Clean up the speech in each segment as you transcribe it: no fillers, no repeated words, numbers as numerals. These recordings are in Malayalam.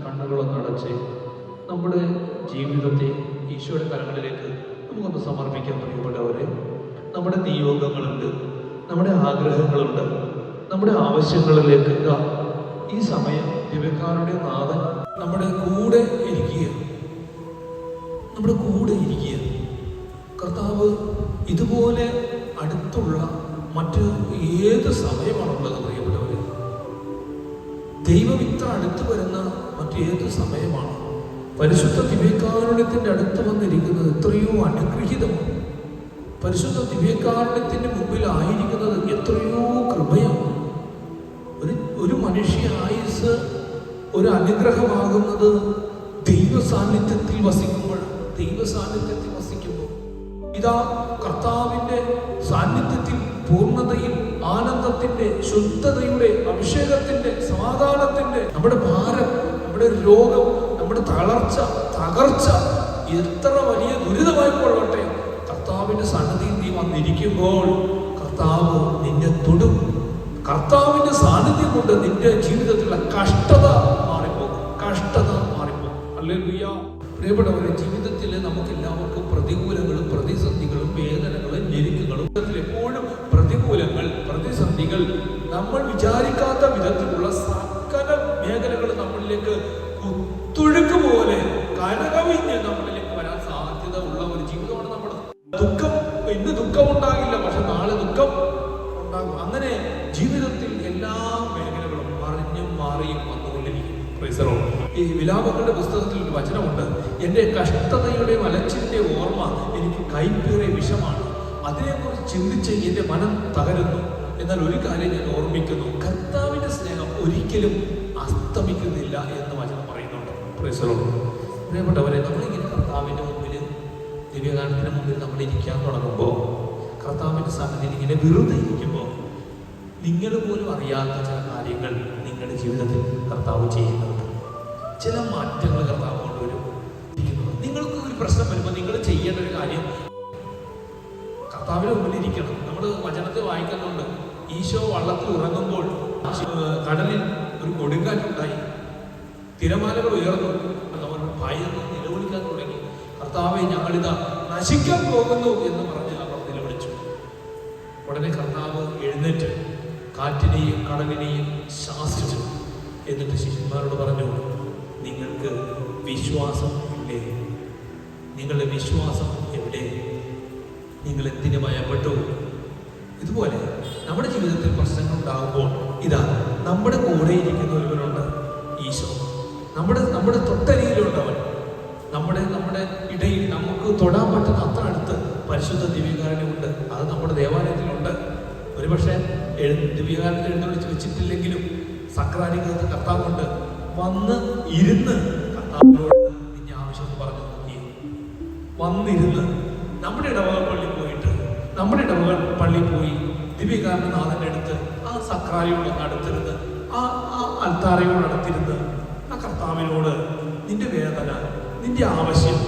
കണ്ണുകളൊന്ന് അടച്ച് നമ്മുടെ ജീവിതത്തെ ഈശോയുടെ കരങ്ങളിലേക്ക് നമുക്കൊന്ന് സമർപ്പിക്കാൻ പ്രിയപ്പെട്ടവരെ. നമ്മുടെ നിയോഗങ്ങളുണ്ട്, നമ്മുടെ ആഗ്രഹങ്ങളുണ്ട്, നമ്മുടെ ആവശ്യങ്ങളിലേക്ക് ഈ സമയം ദിവ്യകാരുണ്യ നാഥൻ നമ്മുടെ കൂടെ ഇരിക്കുക. കർത്താവ് ഇതുപോലെ അടുത്തുള്ള മറ്റ് ഏത് സമയമാണുള്ളത് പ്രിയപ്പെട്ടവരെ? ദൈവം ഇത്ര അടുത്ത് വരുന്ന മറ്റേത് സമയമാണ്? പരിശുദ്ധ ദിവ്യകാരുണ്യത്തിന്റെ അടുത്ത് വന്നിരിക്കുന്നത് എത്രയോ അനുഗ്രഹീതമാണ്. പരിശുദ്ധ ദിവ്യകാരുണ്യത്തിന്റെ മുമ്പിൽ ആയിരിക്കുന്നത് എത്രയോ കൃപയാണ്. ഒരു മനുഷ്യ ആയുസ് ഒരു അനുഗ്രഹമാകുന്നത് ദൈവ സാന്നിധ്യത്തിൽ വസിക്കുമ്പോൾ. ഇതാ കർത്താവിന്റെ സാന്നിധ്യത്തിൽ പൂർണ്ണതയിൽ ആനന്ദത്തിന്റെ, ശുദ്ധതയുടെ, അഭിഷേകത്തിന്റെ, സമാധാനത്തിന്റെ, നമ്മുടെ ഭാരം, നമ്മുടെ രോഗം, നമ്മുടെ തകർച്ച എത്ര വലിയ ദുരിതമായി കൊള്ളട്ടെ, കർത്താവിന്റെ സന്നിധിയിൽ നീ വന്നിരിക്കുമ്പോൾ കർത്താവ് നിന്നെ തൊടും. കർത്താവിന്റെ സാന്നിധ്യം കൊണ്ട് നിന്റെ ജീവിതത്തിലുള്ള കഷ്ടത മാറിപ്പോകും. ഹല്ലേലൂയ. പ്രിയപ്പെട്ടവരെ, ജീവിതത്തിൽ നമുക്കെല്ലാവർക്കും പ്രതികൂലങ്ങളും പ്രതിസന്ധികളും വേദനകളും ഞെരുക്കങ്ങളും, എപ്പോഴും പ്രതികൂലങ്ങൾ, പ്രതിസന്ധികൾ, നമ്മൾ വിചാരിക്കാത്ത വിധത്തിലുള്ള സകല മേഖലകൾ നമ്മളിലേക്ക് കുത്തൊഴുക്ക് പോലെ കനകവിഞ്ഞ് നമ്മളിലേക്ക് വരാൻ സാധ്യത ഉള്ള ഒരു ജീവിതമാണ് നമ്മുടെ. ഇന്ന് ദുഃഖമുണ്ടാകില്ല, പക്ഷെ നാളെ ദുഃഖം ഉണ്ടാകും. അങ്ങനെ ജീവിതത്തിൽ എല്ലാ മേഖലകളും മറിഞ്ഞും മാറിയും വന്നുകൊണ്ടിരിക്കും. ഈ വിലാപങ്ങളുടെ പുസ്തകത്തിൽ ഒരു വചനമുണ്ട്: എന്റെ കഷ്ടതയുടെ അലച്ചിലിന്റെ ഓർമ്മ എനിക്ക് കൈപ്പേറിയ വിഷമാണ്, അതിനെക്കുറിച്ച് ചിന്തിച്ച് എന്റെ മനം തകരുന്നു. എന്നാൽ ഒരു കാര്യം ഞാൻ ഓർമ്മിക്കുന്നു, കർത്താവിന്റെ സ്നേഹം ഒരിക്കലും അസ്തമിക്കുന്നില്ല എന്ന് വചനം പറയുന്നുണ്ട്. പ്രിയപ്പെട്ടവരെ, നമ്മളിങ്ങനെ കർത്താവിന്റെ മുമ്പിൽ, ദിവ്യകാരുണ്യത്തിന്റെ മുമ്പിൽ നമ്മൾ ഇരിക്കാൻ തുടങ്ങുമ്പോൾ, കർത്താവിന്റെ സന്നിധിയിൽ ഇങ്ങനെ വെറുതെ ഇരിക്കുമ്പോൾ, നിങ്ങൾ പോലും അറിയാത്ത ചില കാര്യങ്ങൾ നിങ്ങളുടെ ജീവിതത്തിൽ കർത്താവ് ചെയ്യുന്നുണ്ട്. ചില മാറ്റങ്ങൾ കർത്താവ് കൊണ്ടുവരും. നിങ്ങൾക്ക് ഒരു പ്രശ്നം വരുമ്പോൾ നിങ്ങൾ ചെയ്യേണ്ട ഒരു കാര്യം, കർത്താവിന്റെ മുമ്പിൽ ഇരിക്കണം. നമ്മൾ വചനത്തെ വായിക്കുന്നുണ്ട്, ഈശോ വള്ളത്തിൽ ഉറങ്ങുമ്പോൾ കടലിൽ ഒരു കൊടുങ്കാറ്റുണ്ടായി, തിരമാലകൾ ഉയർന്നു, അവർ ഭയന്ന് നിലവിളിക്കാൻ തുടങ്ങി. കർത്താവെ, ഞങ്ങളിതാ നശിക്കാൻ പോകുന്നു എന്ന് പറഞ്ഞ് അവർ നിലവിളിച്ചു. ഉടനെ കർത്താവ് എഴുന്നേറ്റ് കാറ്റിനെയും കടലിനെയും ശാസിച്ചു. എന്നിട്ട് ശിഷ്യന്മാരോട് പറഞ്ഞു, നിങ്ങൾക്ക് വിശ്വാസം ഇല്ലേ? നിങ്ങളുടെ വിശ്വാസം എവിടെ? നിങ്ങൾ എന്തിനു ഭയപ്പെട്ടു? ഇതുപോലെ നമ്മുടെ ജീവിതത്തിൽ പ്രശ്നങ്ങൾ ഉണ്ടാകുമ്പോൾ ഇതാ നമ്മുടെ കൂടെ ഇരിക്കുന്ന ഒരുവനുണ്ട്, ഈശോ. നമ്മുടെ തൊട്ടരിയിലുണ്ടവൻ. നമ്മുടെ ഇടയിൽ നമുക്ക് തൊടാൻ പറ്റുന്ന അത്ര അടുത്ത് പരിശുദ്ധ ദിവ്യകാരുണ്യമുണ്ട്. അത് നമ്മുടെ ദേവാലയത്തിലുണ്ട്. ഒരുപക്ഷെ ദിവ്യകാരുണ്യത്തിൽ എഴുന്നള്ളിച്ച് വെച്ചിട്ടില്ലെങ്കിലും സക്രാരികത്ത് കർത്താവുണ്ട്. വന്ന് ഇരുന്ന് കർത്താവിനോട് നിന്റെ ആവശ്യം പറഞ്ഞു നോക്കി. വന്നിരുന്ന് നമ്മുടെ ഇടവക പള്ളിയിൽ പോയി ദിവ്യകാരുണ്യനാഥന്റെ അടുത്ത്, ആ സക്രാരിയോട് അടുത്തിരുന്ന്, ആ അൽത്താരയോട് അടുത്തിരുന്ന് ആ കർത്താവിനോട് നിന്റെ വേദന, നിന്റെ ആവശ്യം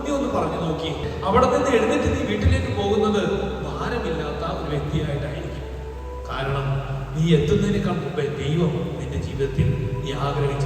നീ ഒന്ന് പറഞ്ഞു നോക്കി. അവിടെ നിന്ന് എഴുന്നേറ്റ് നീ വീട്ടിലേക്ക് പോകുന്നത് ഭാരമില്ലാത്ത ഒരു വ്യക്തിയായിട്ടായിരിക്കും. കാരണം നീ എത്തുന്നതിനേക്കാൾ മുമ്പേ ദൈവം നിന്റെ ജീവിതത്തിൽ നീ ആഗ്രഹിച്ച